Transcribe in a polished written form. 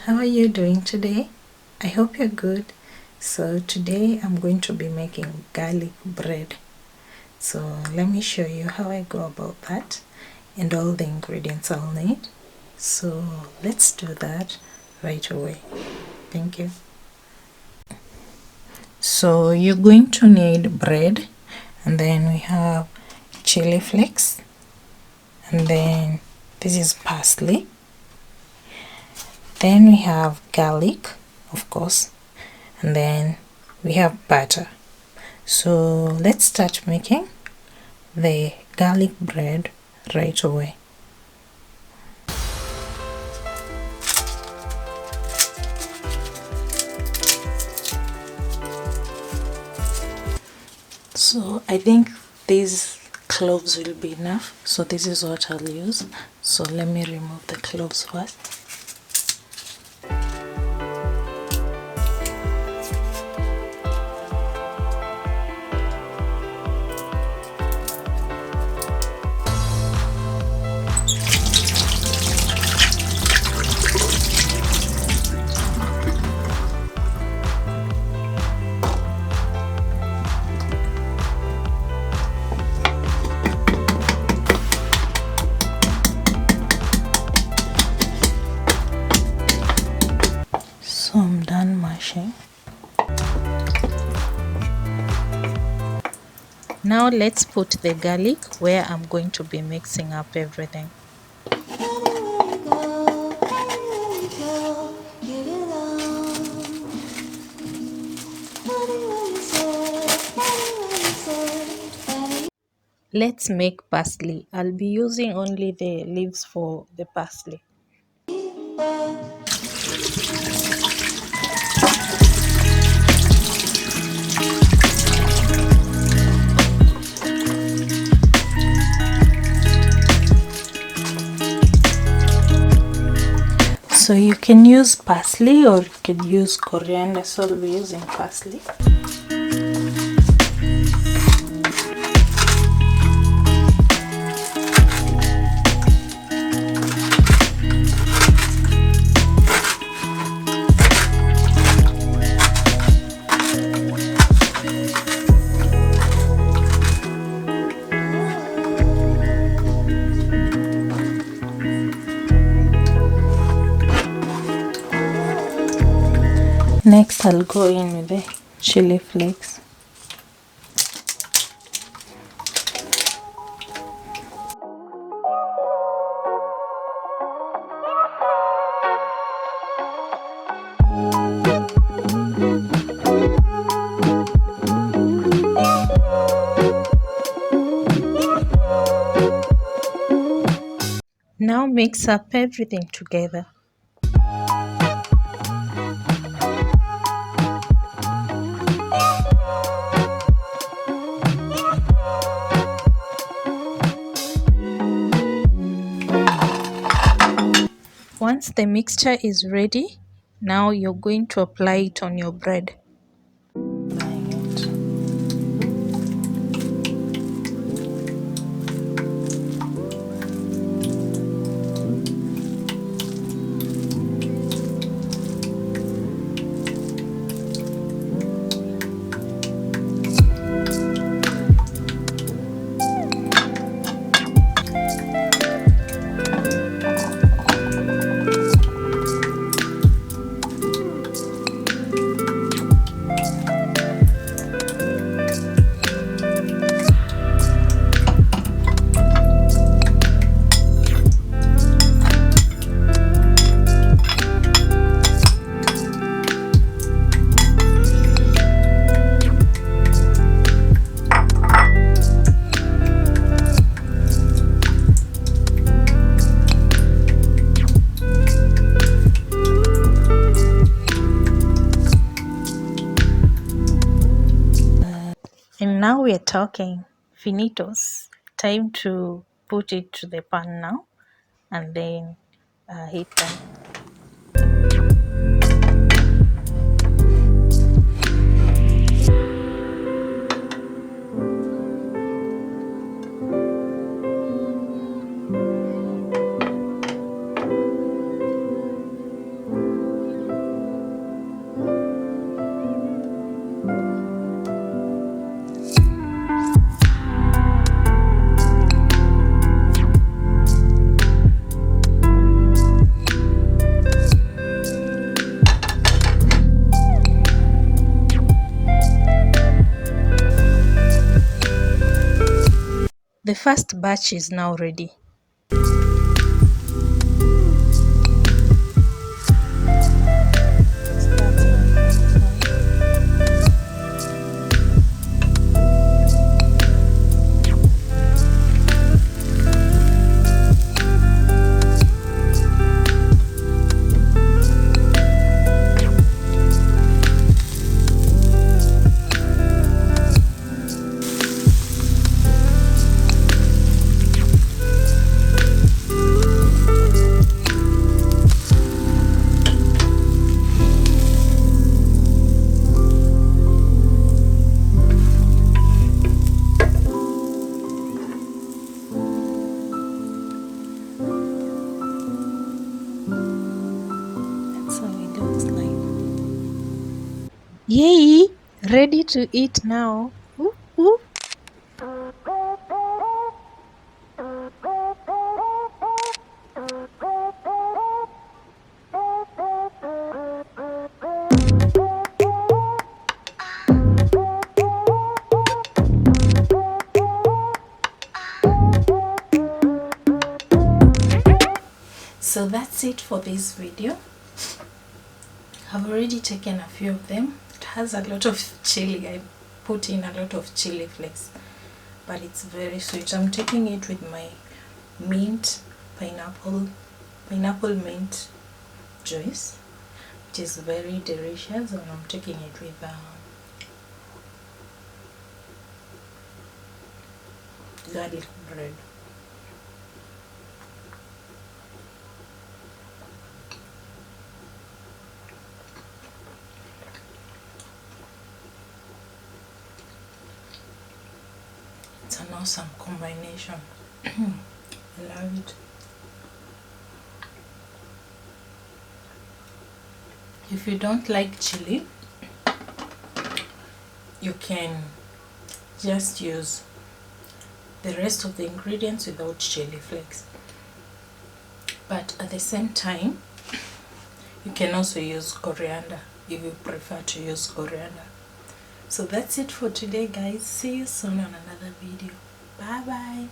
how are you doing today? I hope you're good. So today I'm going to be making garlic bread. So let me show you how I go about that and all the ingredients I'll need. So let's do that right away. Thank you. So you're going to need bread, and then we have chili flakes, and then this is parsley. Then we have garlic, of course, and then we have butter. So let's start making the garlic bread right away. So I think these cloves will be enough, so this is what I'll use. So let me remove the cloves first. So I'm done mashing. Now let's put the garlic where I'm going to be mixing up everything. Let's make parsley. I'll be using only the leaves for the parsley. So you can use parsley or you can use coriander, so I'll be using parsley. Next I'll go in with the chili flakes. Now mix up everything together. Once the mixture is ready, now you're going to apply it on your bread. And now we are talking finitos. Time to put it to the pan now and then heat them. The first batch is now ready. Yay! Ready to eat now. Ooh, ooh. So that's it for this video. I've already taken a few of them. It has a lot of chili. I put in a lot of chili flakes, but it's very sweet. I'm taking it with my mint pineapple mint juice, which is very delicious, and I'm taking it with garlic bread. It's an awesome combination. I love it. If you don't like chili, you can just use the rest of the ingredients without chili flakes. But at the same time, you can also use coriander if you prefer to use coriander. So that's it for today, guys. See you soon on another video. Bye bye.